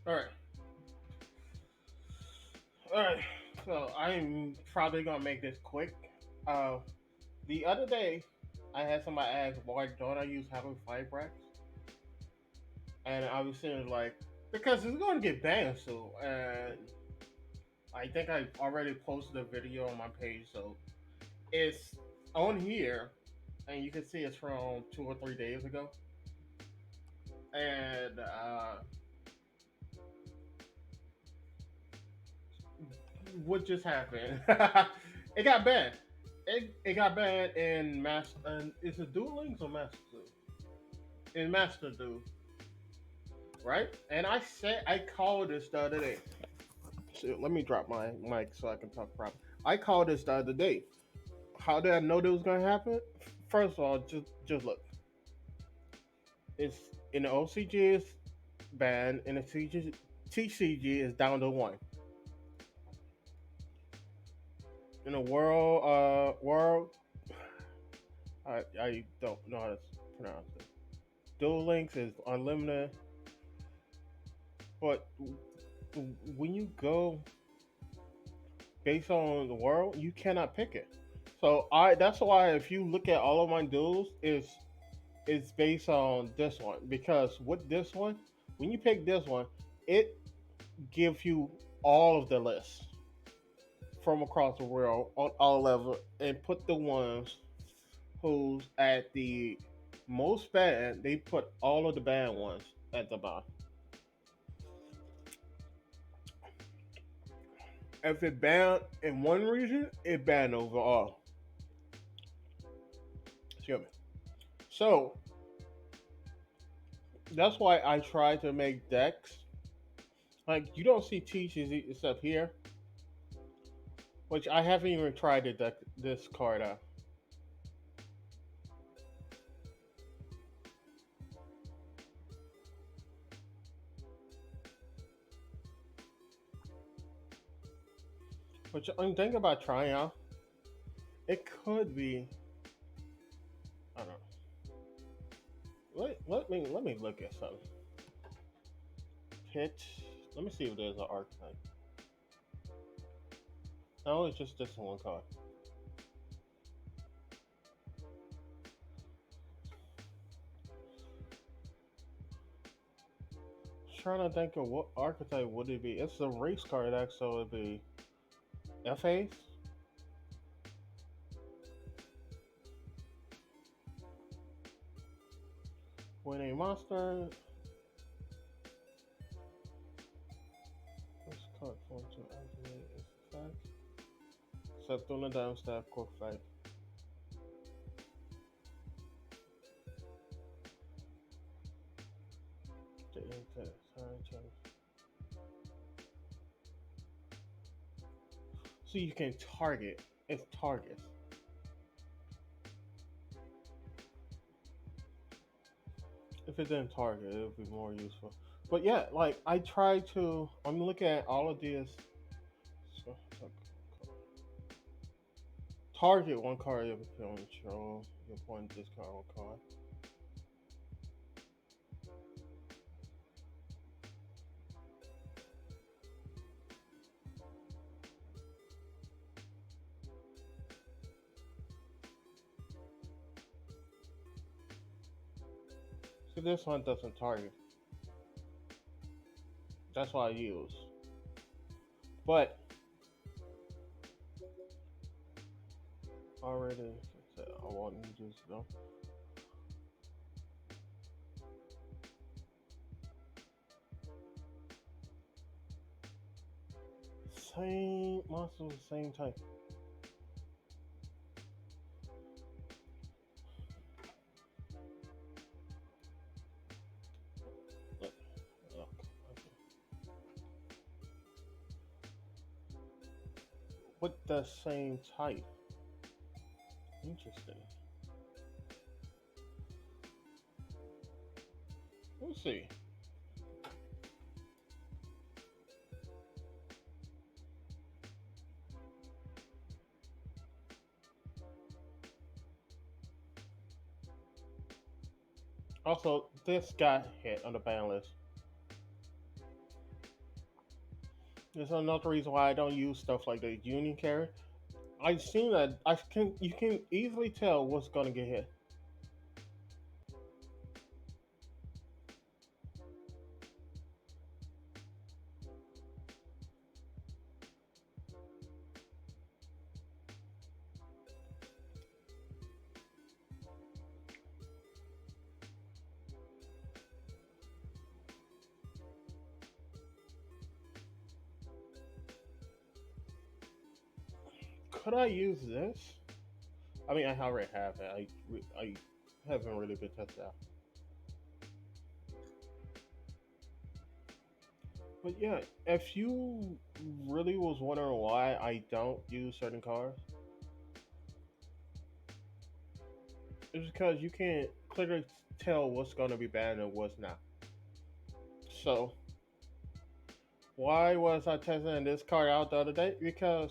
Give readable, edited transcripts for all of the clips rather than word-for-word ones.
All right, all right. So I'm probably gonna make this quick. Uh, the other day, I had somebody ask why don't I use halqifbrax, and I was saying like because it's going to get banned soon, and I think I already posted a video on my page, so it's on here, and you can see it's from 2 or 3 days ago, and what just happened? It got banned. It got banned in Master. Is it Duel Links or Master? In Master Duel, right? And I called this the other day. So let me drop my mic so I can talk properly. I called this the other day. How did I know that was gonna happen? First of all, just look. It's in the OCG is banned, and the TCG is down to one. In the world, I don't know how to pronounce it. Duel Links is unlimited, but when you go based on the world, you cannot pick it. So I that's why if you look at all of my duels, is based on this one because with this one, when you pick this one, it gives you all of the lists from across the world on all levels and put the ones who's at the most bad. They put all of the bad ones at the bottom. If it banned in one region, it banned overall. Excuse me. So that's why I try to make decks. Like you don't see teachers except here, which I haven't even tried to deck this card out. Which I'm thinking about trying out. It could be. I don't know. Let me look at something. Pitch. Let me see if there's an archetype. No, it's just this one card. Trying to think of what archetype would it be. It's a race card deck, so it'd be FAs. When a monster. This card forms to activate its effect. Except on the down staff quick fight. The intent. Sorry, change. So you can target. It's targets. If it didn't target, it would be more useful. But yeah, like I try to. I'm looking at all of these. So, target one card you control. Your point discard one card. So this one doesn't target. That's what I use. But already, I want to just go. Same monster, same type. Look, look. Okay. With the same type. Interesting. We'll see. Also, this got hit on the ban list. There's another reason why I don't use stuff like the union carry. I've seen that I can you can easily tell what's gonna get hit. Could I use this? I mean, I already have it. I haven't really been tested out. But yeah, if you really was wondering why I don't use certain cars, it's because you can't clearly tell what's gonna be bad and what's not. So why was I testing this car out the other day? Because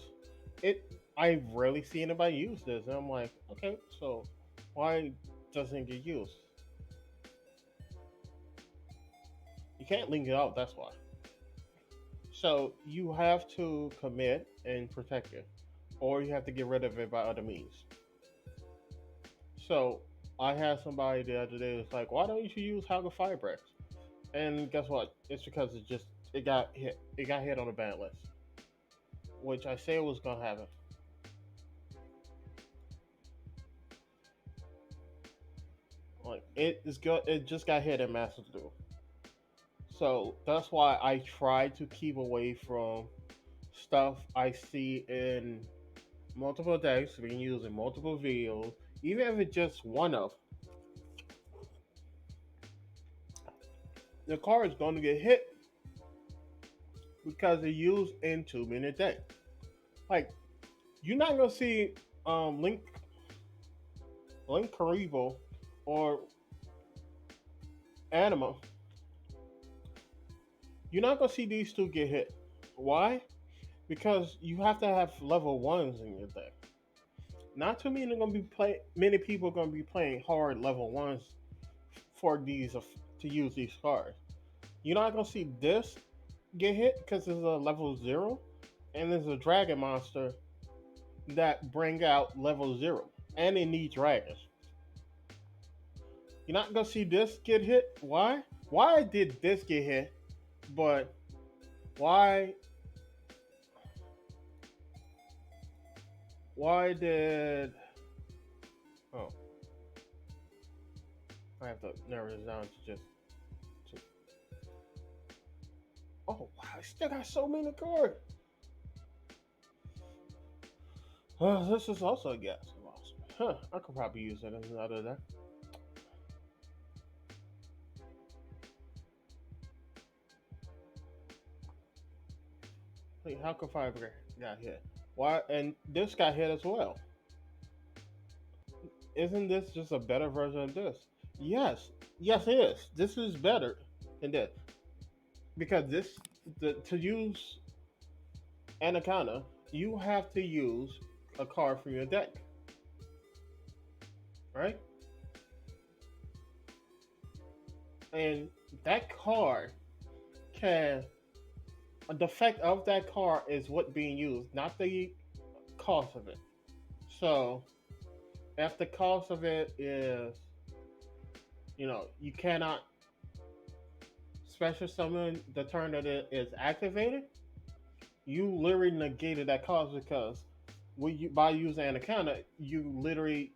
it I've rarely seen anybody use this, and I'm like, okay, so why doesn't it get used? You can't link it out. That's why. So you have to commit and protect it, or you have to get rid of it by other means. So I had somebody the other day that's like, why don't you use halqifbrax? And guess what? It's because it got hit. It got hit on the ban list, which I say was gonna happen. Like it is good. It just got hit in Master Duel. So that's why I try to keep away from stuff I see in multiple decks being used in multiple videos, even if it's just one of the card is going to get hit because it's used in 2 minute decks. Like you're not gonna see Link Karibo or Anima. You're not gonna see these two get hit. Why? Because you have to have level ones in your deck. Not too many gonna be play. Many people are gonna be playing hard level ones for these to use these cards. You're not gonna see this get hit because it's a level zero, and there's a dragon monster that bring out level zero, and it needs dragons. You're not gonna see this get hit. Why? Why did this get hit? But why? Why did? Oh, I have to narrow this down to just. To, oh, wow! I still got so many cards. This is also a gas loss. Huh? I could probably use it as another day. Wait, how come Fiber got hit? Why? And this got hit as well. Isn't this just a better version of this? Yes, yes, it is. This is better than this because to use Anaconda, you have to use a card from your deck, right? And that card can the effect of that card is what being used, not the cost of it. So if the cost of it is, you cannot special summon the turn that it is activated, you literally negated that cost because by using Anaconda, you literally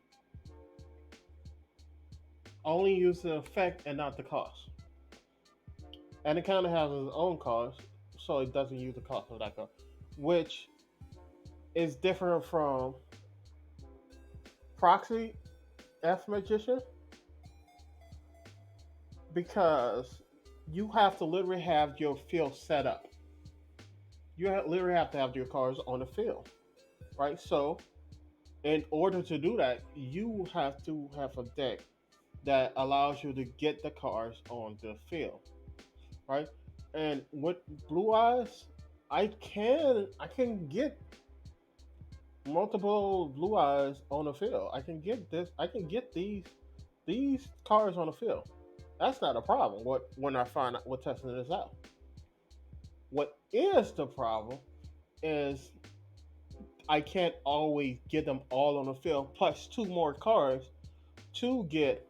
only use the effect and not the cost. Anaconda has its own cost, so it doesn't use the cost of that card, which is different from Proxy F Magician because you have to literally have your field set up. Literally have to have your cards on the field, right? So, in order to do that, you have to have a deck that allows you to get the cards on the field, right? And with Blue Eyes, I can get multiple Blue Eyes on the field. I can get this. I can get these cards on the field. That's not a problem. When I find out what testing this out, What is the problem is I can't always get them all on the field, plus two more cars to get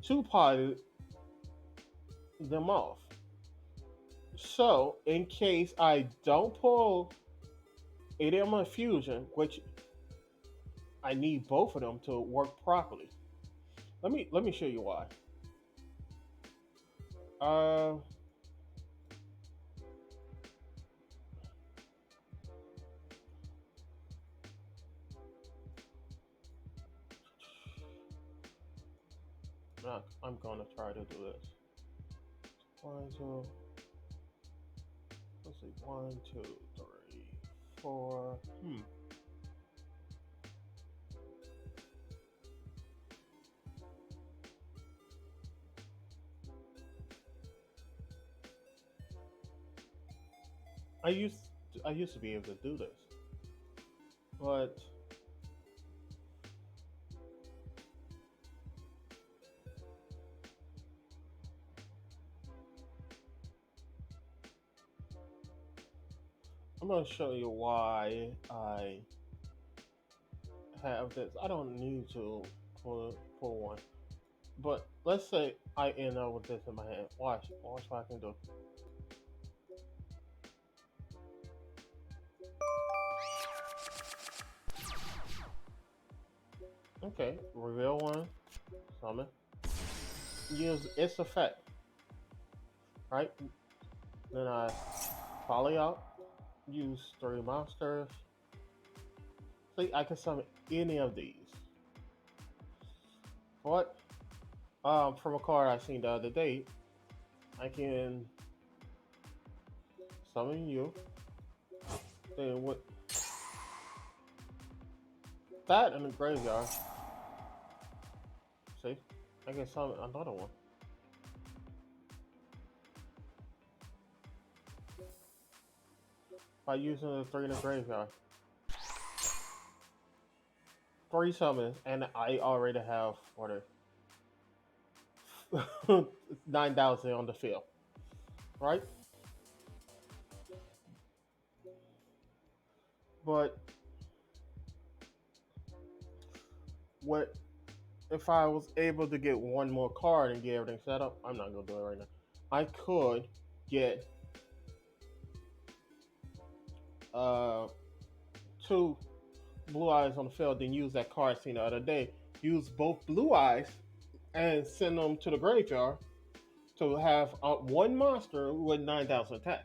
to pilot them off. So, in case I don't pull ADM Fusion, which I need both of them to work properly. Let me show you why. Uh, I'm gonna try to do this. One, two. Let's see. One, two, three, four. I used I used to be able to do this, but I'm gonna show you why I have this. I don't need to pull one, but let's say I end up with this in my hand. Watch what I can do. Okay, reveal one, summon. Use its effect, right? Then I volley out. Use three monsters. See, I can summon any of these. What? From a card I seen the other day, I can summon you. Then with that in the graveyard, see, I can summon another one. By using the three in the graveyard. Three summons, and I already have what 9,000 on the field, right? But what if I was able to get one more card and get everything set up? I'm not gonna do it right now. I could get uh two blue eyes on the field, then use that card seen the other day. Use both blue eyes and send them to the graveyard to have one monster with 9,000 attack.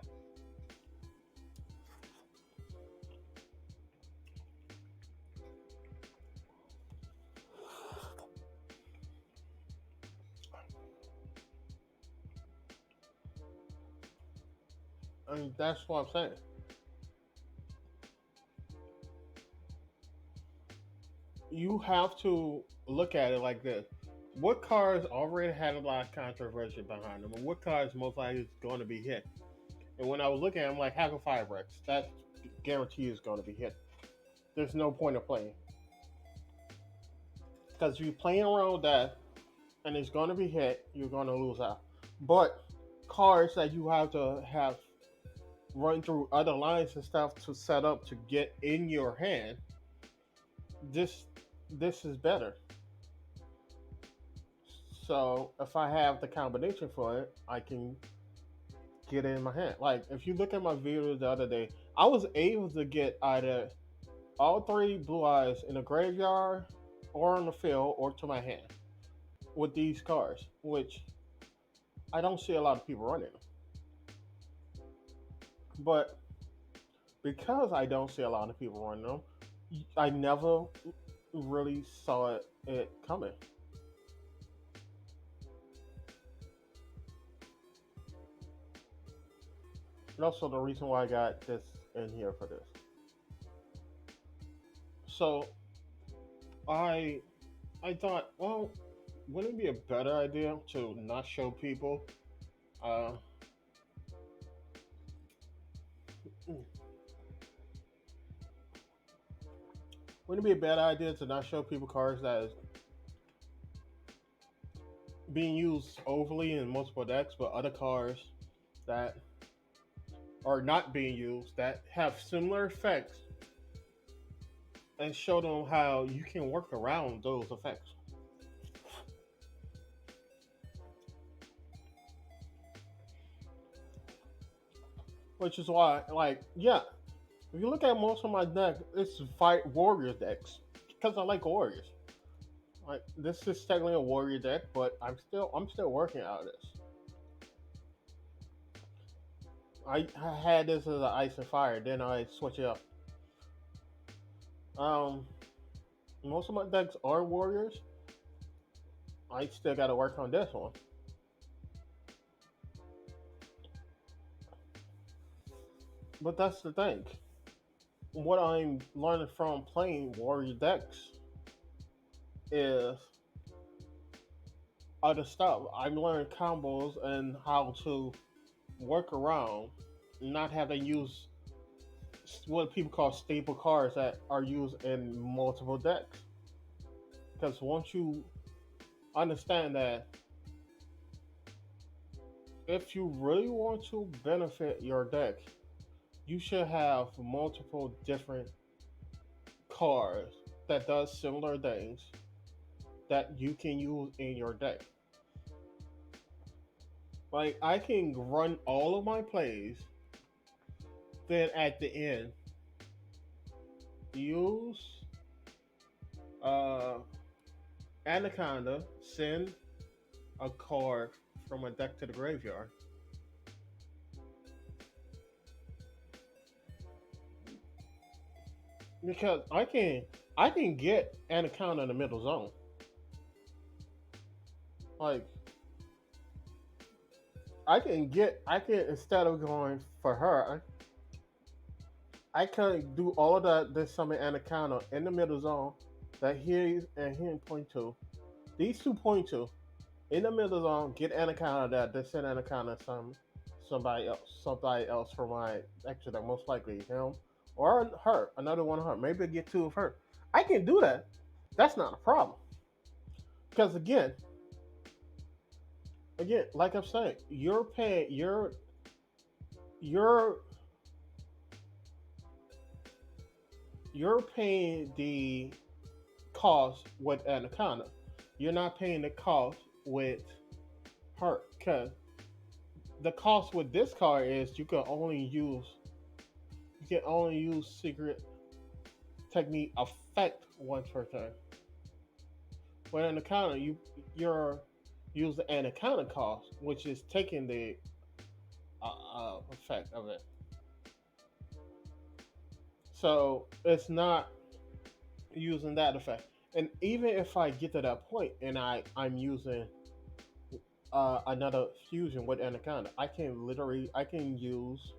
And that's what I'm saying. You have to look at it like this. What cards already had a lot of controversy behind them, and what cards most likely is going to be hit? And when I was looking at them, like halqifbrax, that guarantee is going to be hit. There's no point of playing. Because if you're playing around with that and it's going to be hit, you're going to lose out. But cards that you have to have run through other lines and stuff to set up to get in your hand, this this is better. So if I have the combination for it, I can get it in my hand. Like if you look at my videos the other day, I was able to get either all three blue eyes in the graveyard or on the field or to my hand with these cards, which I don't see a lot of people running them. But because I don't see a lot of people running them, I never really saw it coming. And also the reason why I got this in here for this. So I I thought, well, wouldn't it be a better idea to not show people? Uh, wouldn't it be a bad idea to not show people cards that is being used overly in multiple decks, but other cards that are not being used that have similar effects and show them how you can work around those effects. Which is why, like, yeah, if you look at most of my deck, it's fight warrior decks because I like warriors. Like this is technically a warrior deck, but I'm still working out of this. I had this as an ice and fire, then I switch it up. Um, Most of my decks are warriors. I still got to work on this one. But that's the thing. What I'm learning from playing warrior decks is other stuff. I'm learning combos and how to work around, not have to use what people call staple cards that are used in multiple decks. Because once you understand that if you really want to benefit your deck, you should have multiple different cards that does similar things that you can use in your deck. Like I can run all of my plays, then at the end use uh Anaconda, send a card from a deck to the graveyard. Because I can get Anaconda in the middle zone. Like I can instead of going for her, I can do all of that this summon Anaconda in the middle zone that he and point two. These two point two in the middle zone, get Anaconda that then send Anaconda somebody else for my extra that most likely him or her, another one of her. Maybe get two of her. I can do that. That's not a problem. Because again, like I'm saying, you're you're paying the cost with Anaconda. You're not paying the cost with her. Because the cost with this card is you can only use secret technique effect once per turn. With Anaconda, you're using Anaconda cost, which is taking the effect of it. So it's not using that effect. And even if I get to that point and I'm using another fusion with Anaconda, I can use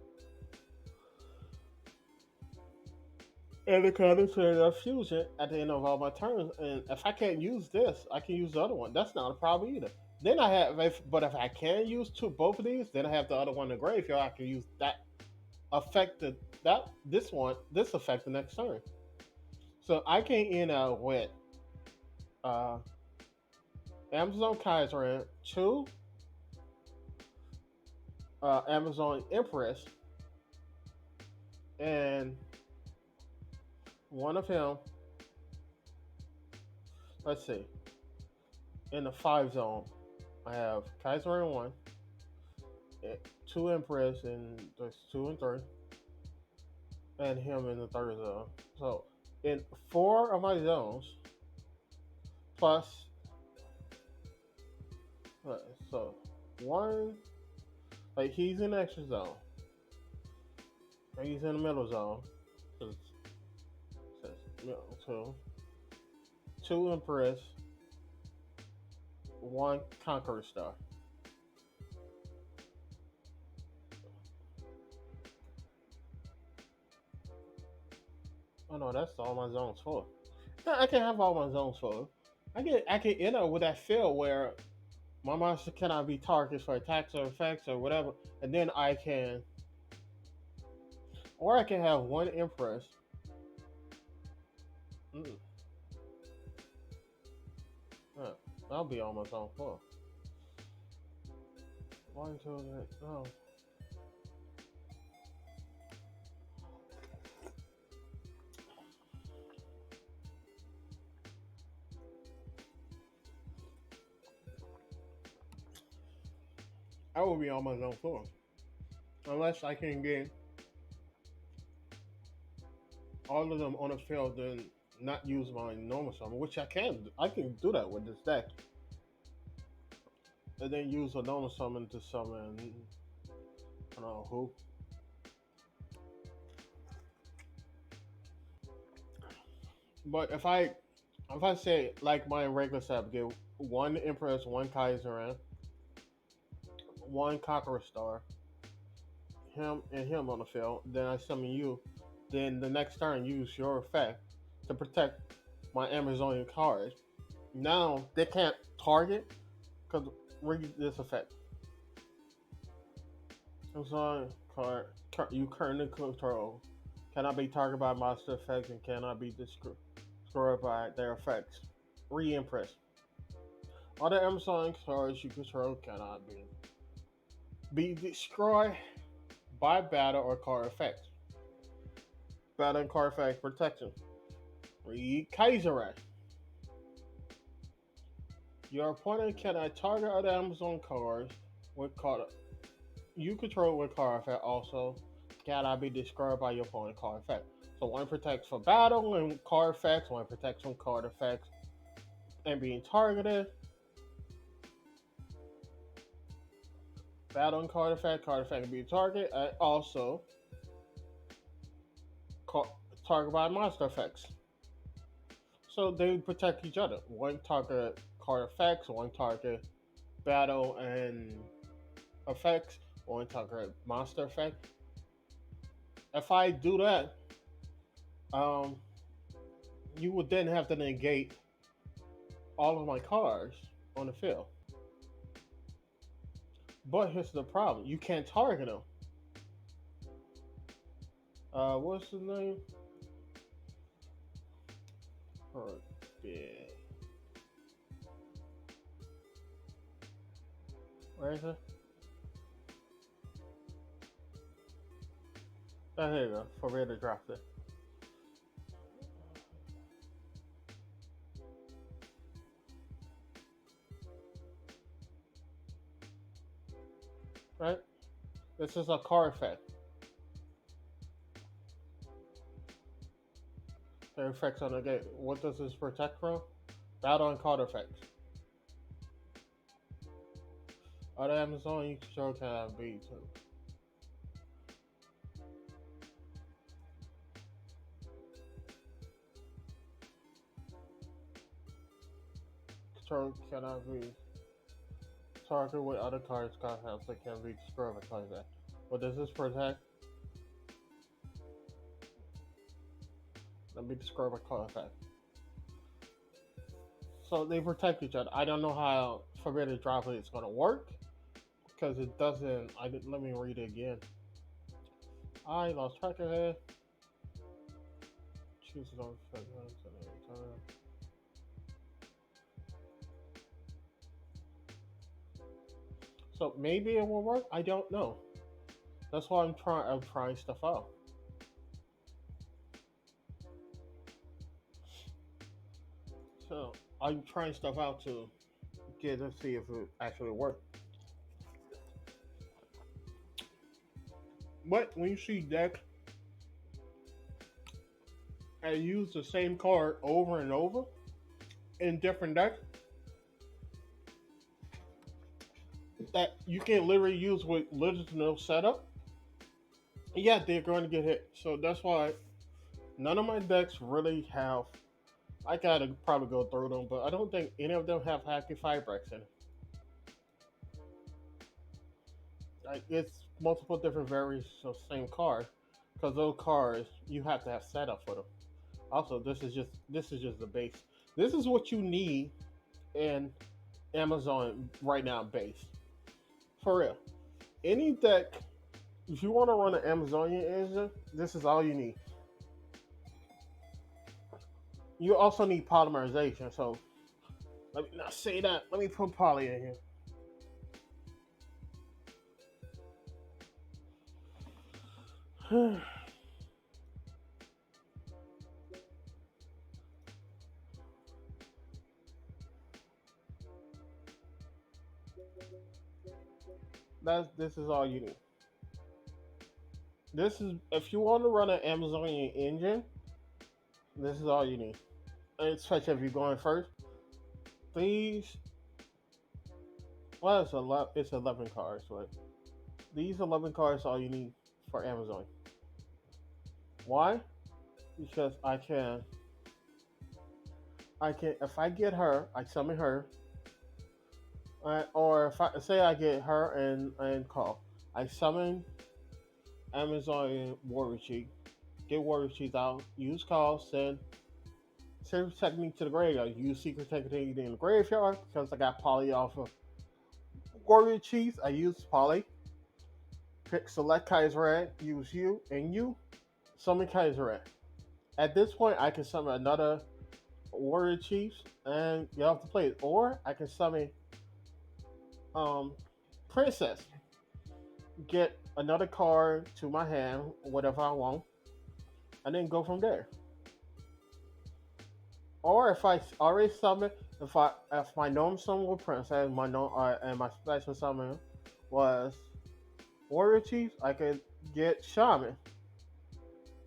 Anaconda for another fusion at the end of all my turns. And if I can't use this, I can use the other one. That's not a problem either. Then I have, but if I can use both of these, then I have the other one in the graveyard. I can use that affected that this affect the next turn. So I can end up with uh, Amazon Kaiser, two Amazon Empress, and one of him. Let's see. In the five zone, I have Kaiser in one, eh, two Empress, and there's two and three, and him in the third zone. So in four of my zones, plus uh, so one, like he's in the extra zone, and he's in the middle zone. So two, two Empress, one Conqueror Star. Oh no, that's all my zones full. No, I can have all my zones full. I can enter with that field where my monster cannot be targeted for attacks or effects or whatever, and then I can have one Empress. Mm, uh, I'll be almost on full. One, two, three. Oh, I will be on my own floor unless I can get all of them on the field and not use my normal summon, which I can. I can do that with this deck, and then use a normal summon to summon. I don't know who. But if I say like my regular setup, get one Empress, one Kaiser, one Conqueror Star, him on the field, then I summon you. Then the next turn, use your effect to protect my Amazonian card. Now they can't target because read this effect. Amazon card you currently control cannot be targeted by monster effects and cannot be destroyed by their effects. Re-impress. Other Amazon cards you control cannot be destroyed by battle or card effects. Battle and card effect protection. Read Kaiser. Your opponent cannot target other Amazon cards with card you control with card effect also cannot be destroyed by your opponent card effect. So one protects for battle and card effects, one protects from card effects and being targeted. Battle and card effect being targeted, and also target by monster effects. So they protect each other. One target card effects, one target battle and effects, one target monster effect. If I do that, um, you would then have to negate all of my cards on the field. But here's the problem: you can't target them. What's the name? Yeah. Where is it? Oh, here you go. Forbid to drop it. Right? This is a card effect. The effects on the game. What does this protect from? Battle and card effects. Other Amazon you control can have B too. Control cannot be targeted with other cards concepts that can be destroyed like that. What does this protect? Let me describe a card effect. So they protect each other. I don't know how Forbidden Droplet is going to work because it doesn't. Let me read it again. I lost track of it. Choose it on time. So maybe it will work. I don't know. That's why I'm trying stuff out. So I'm trying stuff out to get to see if it actually works. But when you see decks and use the same card over and over in different decks that you can literally use with little to no setup, yeah, they're going to get hit. So that's why none of my decks really have. I gotta probably go through them, but I don't think any of them have halqifbrax in it. Like it's multiple different variations of same card, because those cards you have to have setup for them. Also, this is just the base. This is what you need in Amazon right now, base. For real. Any deck, if you want to run an Amazonian engine, this is all you need. You also need polymerization. So let me not say that. Let me put poly in here. This is all you need. This is if you want to run an Amazonian engine, this is all you need. Especially if you're going first. These well, it's 11 cars, but these 11 cars are all you need for Amazon. Why? Because I can if I get her, I summon her, or if I say I get her and call, I summon Amazon Warrior Chief, get Warrior Chief out, use call, send technique to the graveyard, use secret technique in the graveyard because I got Polly off of Warrior Chiefs. I use Polly, pick select Kaiser, use you summon Kaiser. At this point, I can summon another Warrior Chiefs and get off the plate, or I can summon um Princess, get another card to my hand, whatever I want, and then go from there. Or if I already summon, if my gnome summon with Princess, my gnome and my special summon was Warrior Chiefs, I could get Shaman.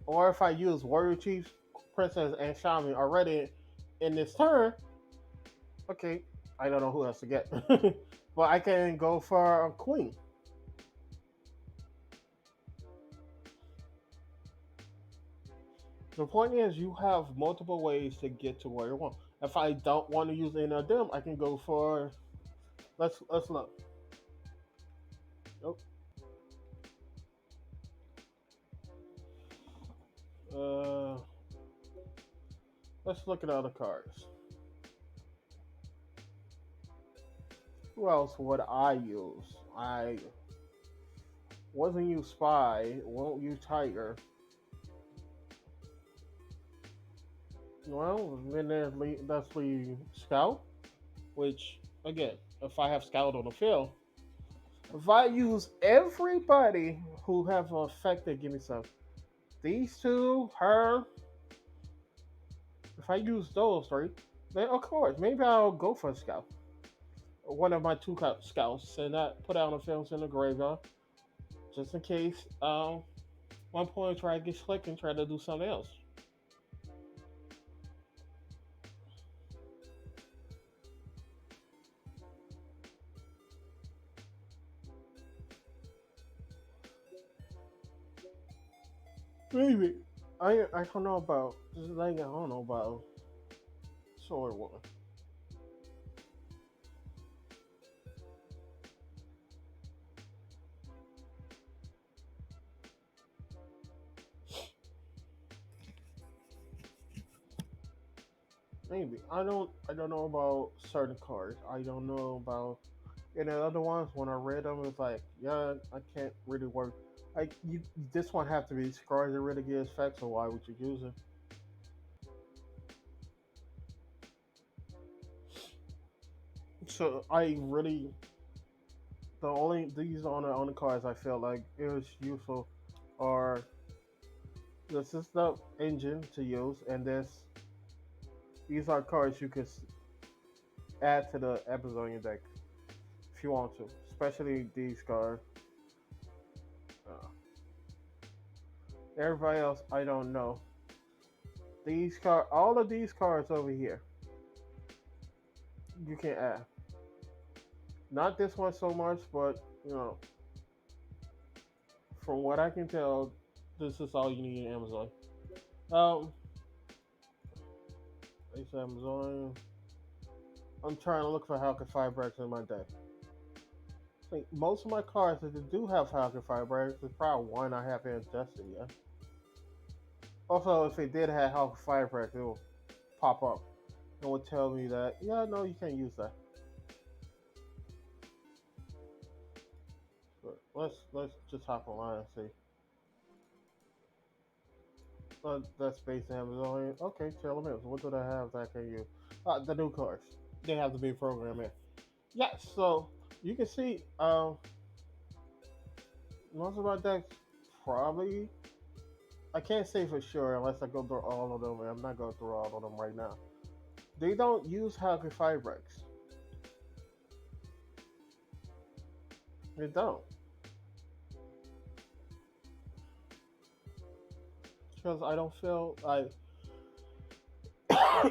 Or if I use Warrior Chiefs, Princess, and Shaman already in this turn, okay, I don't know who else to get, but I can go for a Queen. The point is, you have multiple ways to get to where you want. If I don't want to use any of them, I can go for let's look. Nope. Uh, let's look at other cards. Who else would I use? I wasn't use Spy. Won't use Tiger. Well, then that's the Scout. Which again, if I have Scout on the field, if I use everybody who have an effect that give me some, these two, her, if I use those three, then of course maybe I'll go for a Scout. One of my two scouts and not put out on films in the graveyard just in case one point try to get slick and try to do something else. Maybe I don't know about just like I don't know about sword one. Maybe I don't know about certain cards. I don't know about and the other ones when I read them it's like yeah I can't really work. Like this one have to be cards that really get effects. So why would you use it? So I really the only these on the cards I feel like it was useful are the system engine to use, and these are cards you could add to the Amazonian deck if you want to, especially these cards. Uh, Everybody else, I don't know. All of these cards over here, you can add. Not this one so much, but from what I can tell, this is all you need in Amazon. Um, it's Amazon. I'm trying to look for halqifbrax in my deck. I think most of my cards that do have halqifbrax, there's probably one I haven't tested yet. Also, if it did have halqifbrax, it will pop up and will tell me that yeah, no, you can't use that. But let's just hop online and see. That's based on Amazon. Okay, tell me what do they have that I can use? The new cards. They have to be programmed in. Yes, so you can see most of my decks probably I can't say for sure unless I go through all of them, and I'm not going through all of them right now. They don't use halqifbrax. It don't. Because I don't feel like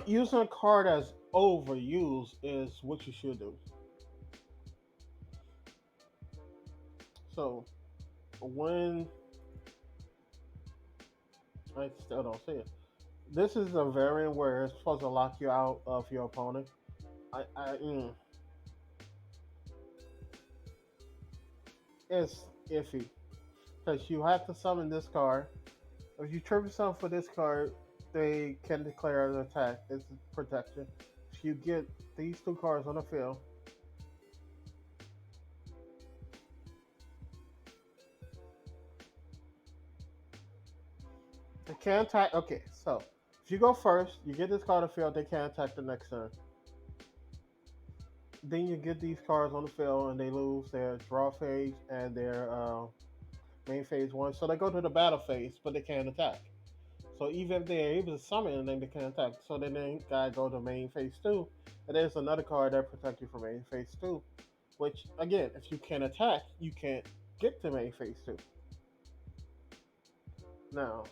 using a card as overused is what you should do. So when I still don't see it. This is a variant where it's supposed to lock you out of your opponent. I it's iffy because you have to summon this card. If you trip yourself for this card, they can declare an attack. It's protection. If you get these two cards on the field, they can't attack. Okay, so if you go first, you get this card on the field, they can't attack the next turn. Then you get these cards on the field and they lose their draw phase and their main phase one. So they go to the battle phase, but they can't attack. So even if they're able to summon, then they can't attack. So then they gotta go to main phase two, and there's another card that protects you from main phase two. Which again, if you can't attack, you can't get to main phase two. Now,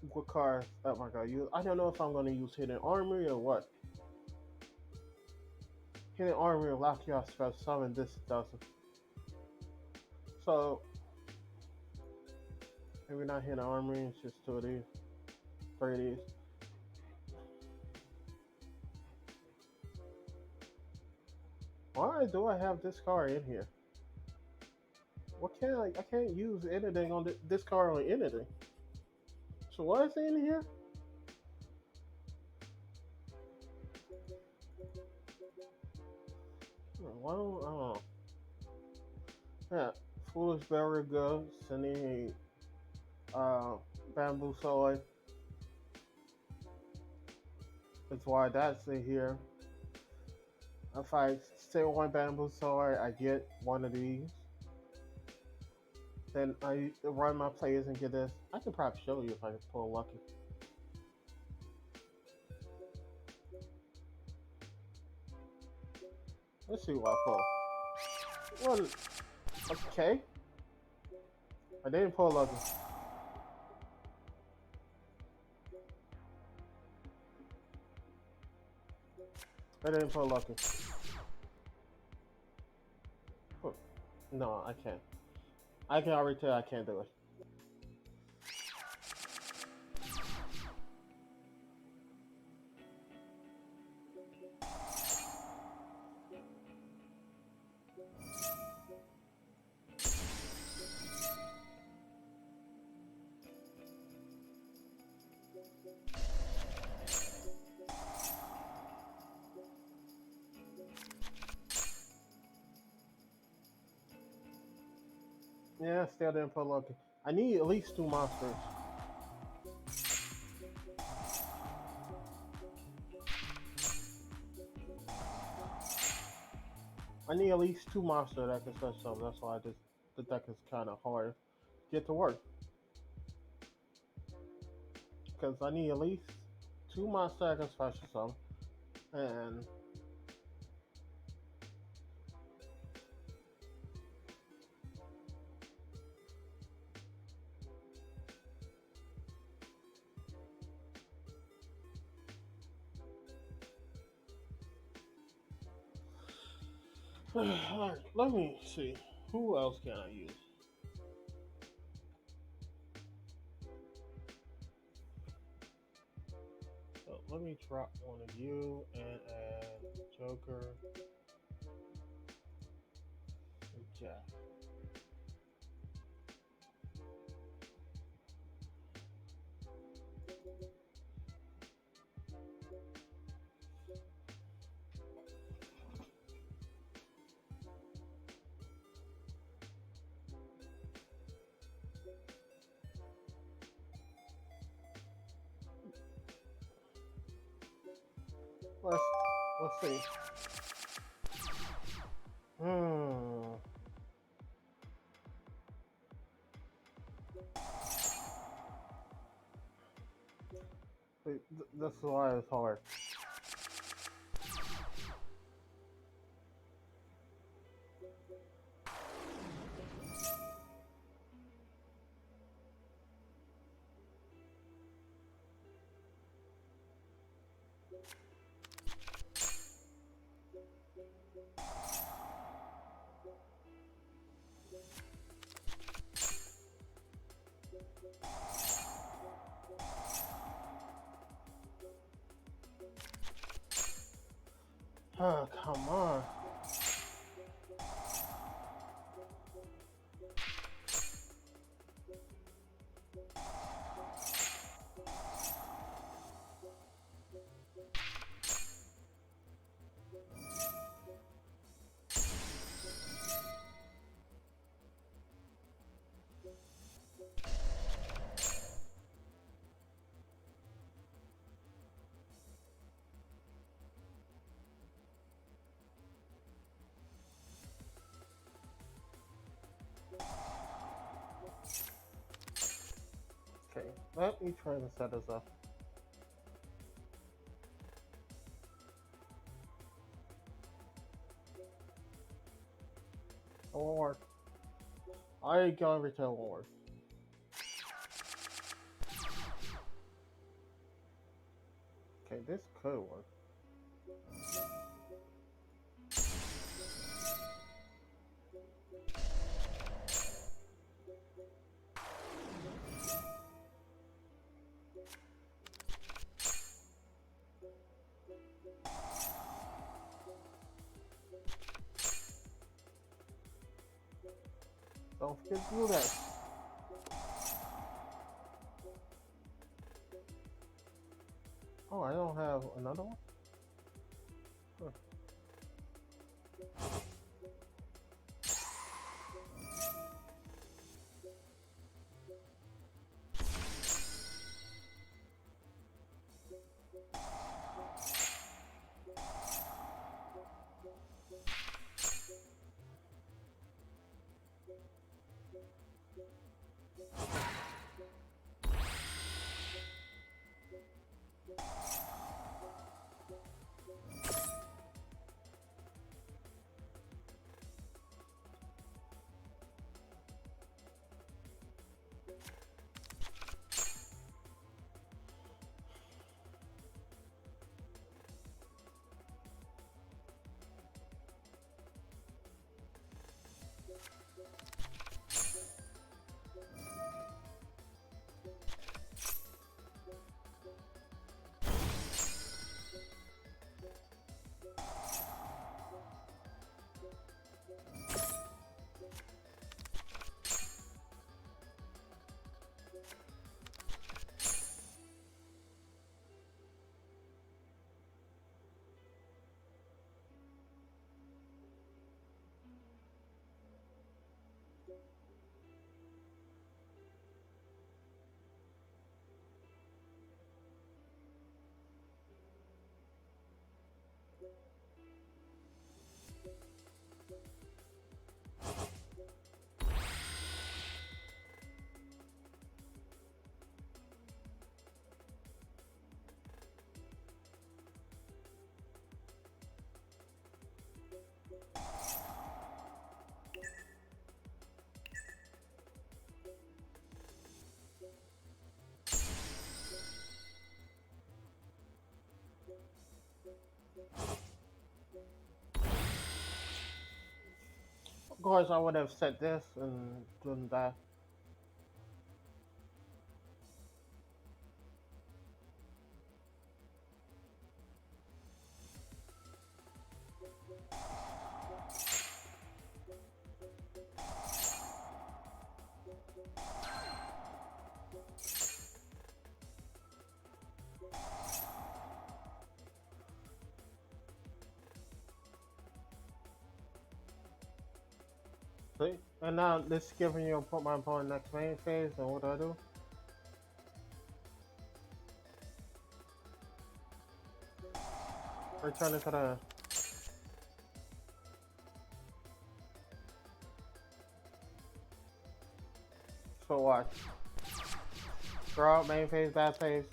what cards am I gonna use? I don't know if I'm gonna use hidden armory or what. Hidden armory will lock you out special summon. This doesn't. So maybe not hidden armory. It's just two of these, three of these. Why do I have this card in here? What can I can't use anything on this card on anything. So why is it in here? Why don't I don't know. Yeah, foolish berry go sending a bamboo sword. That's why that's in here. If I say one bamboo sword, I get one of these. Then I run my players and get this. I can probably show you if I can pull lucky. Let's see what I pull. Well, okay. I didn't pull lucky. I didn't pull lucky. No, I can't. I can already tell I can't do it. Yeah, still didn't pull lucky. I need at least two monsters. I need at least two monsters that can special summon. That's why the deck is kind of hard to get to work. Because I need at least two monsters that can special summon. And alright, let me see. Who else can I use? So let me drop one of you and add Joker and Jack. Let's see. Hmm. This is why it's hard. Oh, come on. Okay, let me try to set this up. It won't work. I got retail won't work. Okay, this could work. Don't forget to do that. Oh, I don't have another one? Huh. Of course, I would have set this and done that. See? And now this giving you put my opponent next main phase, and what do I do? Return it to the. So watch. Draw out main phase, bad phase.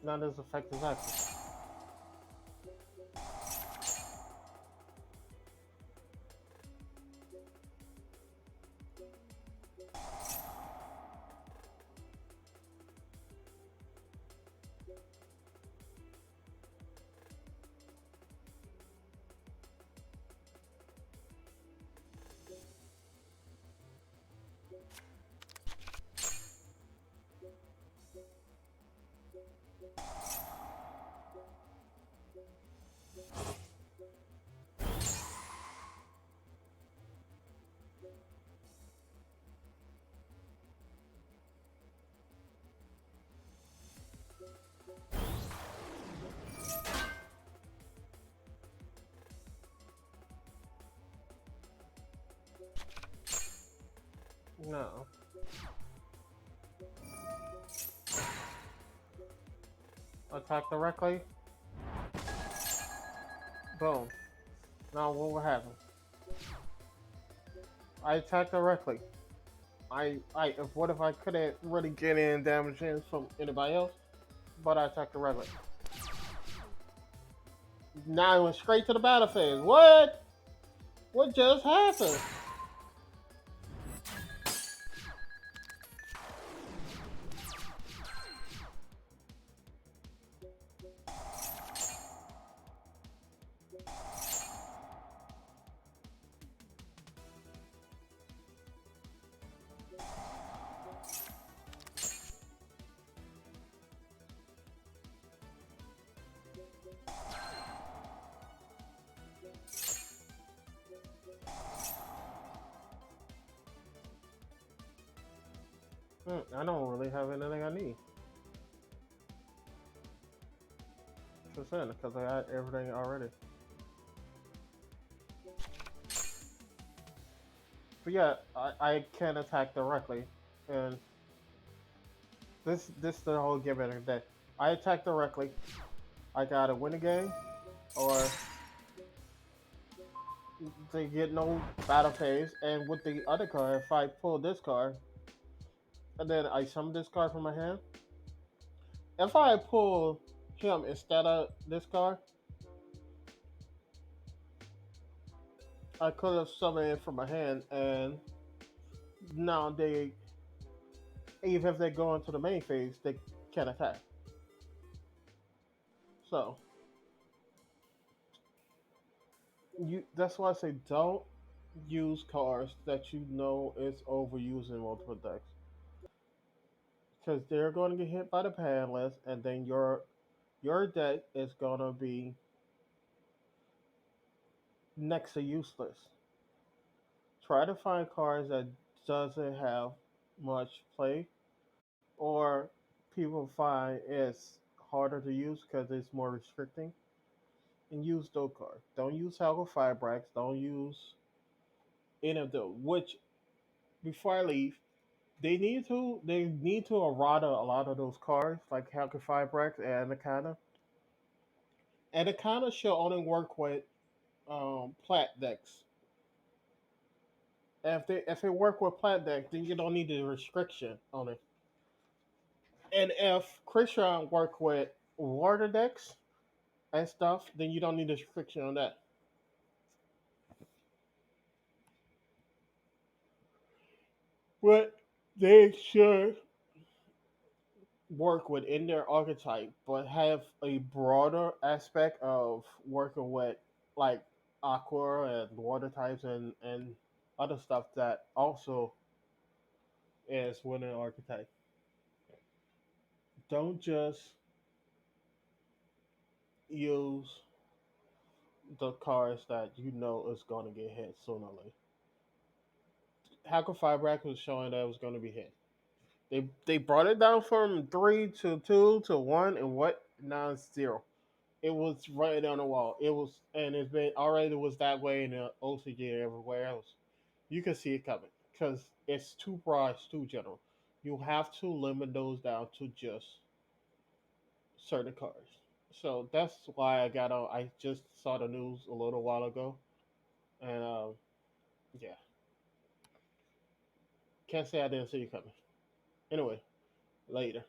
Now this effect is active. No. Attack directly. Boom. Now what will happen? I attack directly. What if I couldn't really get in damage in from anybody else? But I attacked directly. Now I went straight to the battle phase. What? What just happened? I don't really have anything I need. Just saying, because I got everything already. But yeah, I can attack directly, and this is the whole gimmick of the day. I attack directly. I gotta win a game, or they get no battle phase. And with the other card, if I pull this card, and then I summon this card from my hand, if I pull him instead of this card, I could have summoned it from my hand, and now they, even if they go into the main phase, they can't attack. So that's why I say don't use cards that you know is overused in multiple decks, because they're going to get hit by the pan list, and then your deck is going to be next to useless. Try to find cards that doesn't have much play, or people find it's harder to use because it's more restricting, and use those cards. Don't use halqifbrax. Don't use any of those. Which, before I leave, they need to errata a lot of those cards like halqifbrax and Anaconda. Anaconda should only work with plat decks. And if it work with plat decks, then you don't need the restriction on it. And if Christian work with water decks and stuff, then you don't need the restriction on that. But they should work within their archetype, but have a broader aspect of working with like aqua and water types and other stuff that also is within an archetype. Don't just use the cards that you know is going to get hit sooner or later. Hacker Firebrack was showing that it was going to be hit. They brought it down from 3 to 2 to 1, and what? Now it's 0. It was right on the wall. It was, and it's been already was that way in the OCG and everywhere else. You can see it coming because it's too broad, it's too general. You have to limit those down to just certain cards. So that's why I got on. I just saw the news a little while ago, and yeah, can't say I didn't see it coming. Anyway, later.